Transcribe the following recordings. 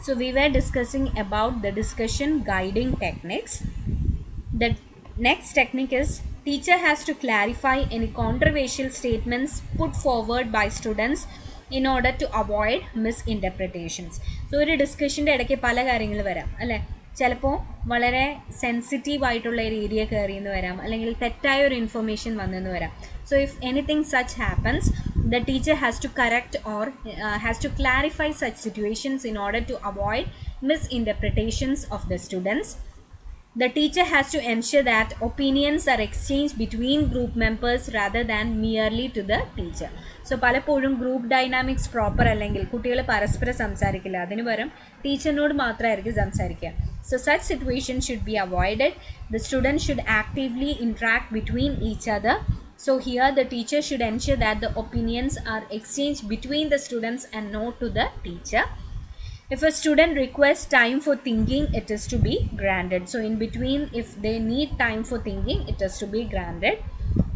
So we were discussing about the discussion guiding techniques. The next technique is teacher has to clarify any controversial statements put forward by students in order to avoid misinterpretations. So ഒരു ഡിസ്കഷൻ്റെ ഇടയ്ക്ക് പല കാര്യങ്ങൾ വരാം അല്ലേ. ചിലപ്പോൾ വളരെ sensitive ആയിട്ടുള്ള ഒരു ഏരിയ കയറിയെന്ന് വരാം, അല്ലെങ്കിൽ തെറ്റായ ഒരു ഇൻഫർമേഷൻ വന്നെന്ന് വരാം. So if anything such happens, the teacher has to correct or has to clarify such situations in order to avoid misinterpretations of the students. The teacher has to ensure that opinions are exchanged between group members rather than merely to the teacher. So പലപ്പോഴും group dynamics proper അല്ലെങ്കിൽ കുട്ടികൾ പരസ്പരം സംസാരിക്കില്ല, അതിന് പകരം ടീച്ചറിനോട് മാത്രമായിരിക്കും സംസാരിക്കുക. So such situation should be avoided. The students should actively interact between each other. So here the teacher should ensure that the opinions are exchanged between the students and not to the teacher. If a student requests time for thinking, it is to be granted. So in between, if they need time for thinking, it is to be granted.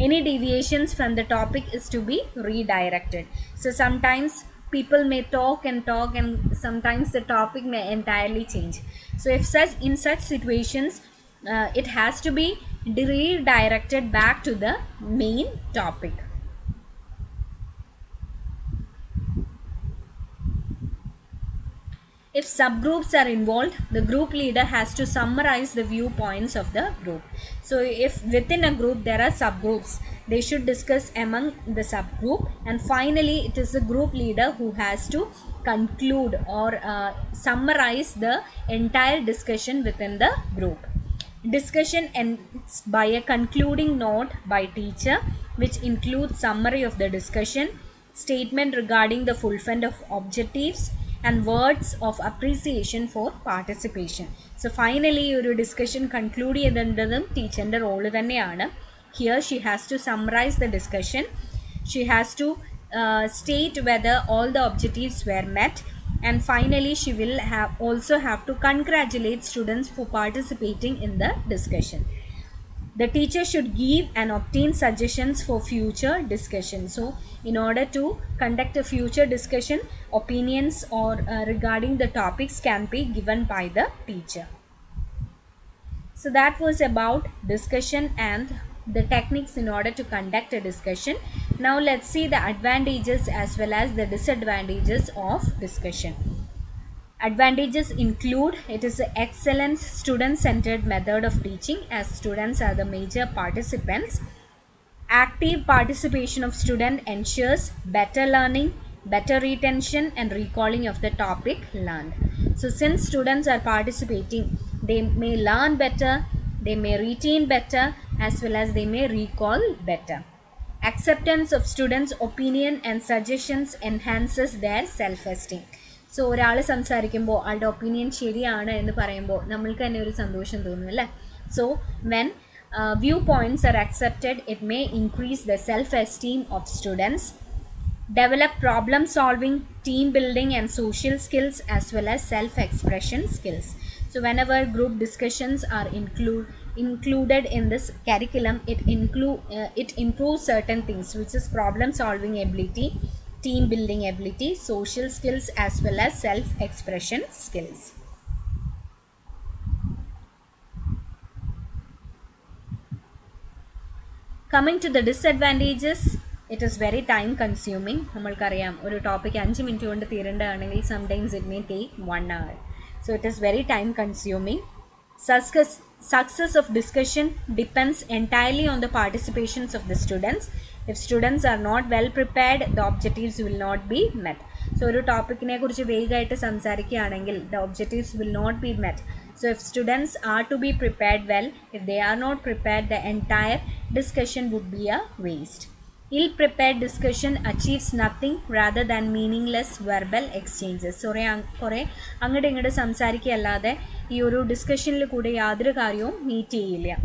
Any deviations from the topic is to be redirected. So sometimes people may talk and sometimes the topic may entirely change. So if in such situations, it has to be redirected back to the main topic. If subgroups are involved, the group leader has to summarize the viewpoints of the group. So if within a group there are subgroups, they should discuss among the subgroup, and finally it is the group leader who has to conclude or summarize the entire discussion within the group. Discussion ends by a concluding note by teacher, which includes summary of the discussion, statement regarding the fulfillment of objectives, and words of appreciation for participation. So finally ഒരു discussion conclude ചെയ്തതും ടീച്ചറിൻ്റെ role തന്നെയാണ്. Here she has to summarize the discussion. She has to state whether all the objectives were met, and finally she will also have to congratulate students for participating in the discussion. The teacher should give and obtain suggestions for future discussion. So in order to conduct a future discussion, opinions or regarding the topics can be given by the teacher. So that was about discussion and the techniques in order to conduct a discussion. Now let's see the advantages as well as the disadvantages of discussion. Advantages include it is an excellent student-centered method of teaching, as students are the major participants. Active participation of student ensures better learning, better retention and recalling of the topic learned. So since students are participating, they may learn better, they may retain better, as well as they may recall better. Acceptance of students' opinion and suggestions enhances their self-esteem. So ഒരാൾ സംസാരിക്കുമ്പോൾ ആളുടെ opinion ശരിയാണ് എന്ന് പറയുമ്പോൾ നമ്മൾക്ക് തന്നെ ഒരു സന്തോഷം തോന്നും അല്ലേ. So when view points R accepted, it may increase the self esteem of students, develop problem solving, team building and social skills, as well as self expression skills. So whenever group discussions are included in this curriculum, it improves certain things, which is problem solving ability, team building ability, social skills, as well as self expression skills. Coming to the disadvantages, it is very time consuming. നമ്മൾക്കറിയാം ഒരു topic 5 minute കൊണ്ട് തീരേണ്ടതാണെങ്കിൽ sometimes it may take 1 hour. So it is very time consuming. Success of discussion depends entirely on the participations of the students. If students are not well prepared, the objectives will not be met. So ഒരു ടോപ്പിക്കിനെ കുറിച്ച് വേഗമായിട്ട് സംസാരിക്കുകയാണെങ്കിൽ the objectives will not be met. So if students are to be prepared well, if they are not prepared, the entire discussion would be a waste. Ill-prepared discussion achieves nothing rather than meaningless verbal exchanges. കുറേ അങ്ങോട്ട് ഇങ്ങോട്ട് സംസാരിക്കുകയല്ലാതെ ഈ ഒരു ഡിസ്കഷനിൽ കൂടെ യാതൊരു കാര്യവും meet ചെയ്യില്ല.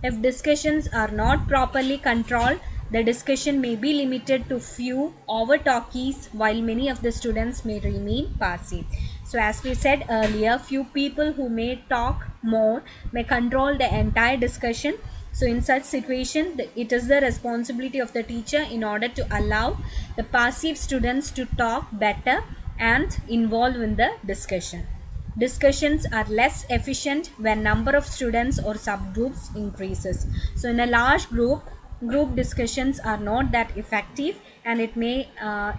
If discussions are not properly controlled, the discussion may be limited to few over-talkies, while many of the students may remain passive. So as we said earlier, few people who may talk more may control the entire discussion. So in such situation, it is the responsibility of the teacher in order to allow the passive students to talk better and involve in the discussion. discussions are less efficient when number of students or subgroups increases. So in a large group discussions are not that effective, and it may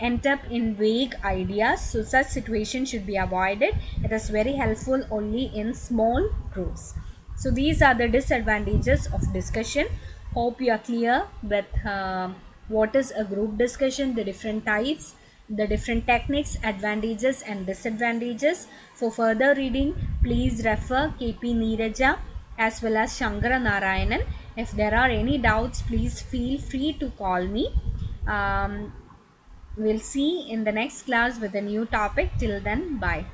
end up in vague ideas. So such situation should be avoided. It is very helpful only in small groups. So these are the disadvantages of discussion. Hope you are clear with what is a group discussion, the different types, the different techniques, advantages and disadvantages. For further reading, please refer KP Neeraja as well as Shankara Narayanan. If there are any doubts, please feel free to call me. We'll see in the next class with a new topic. Till then, bye.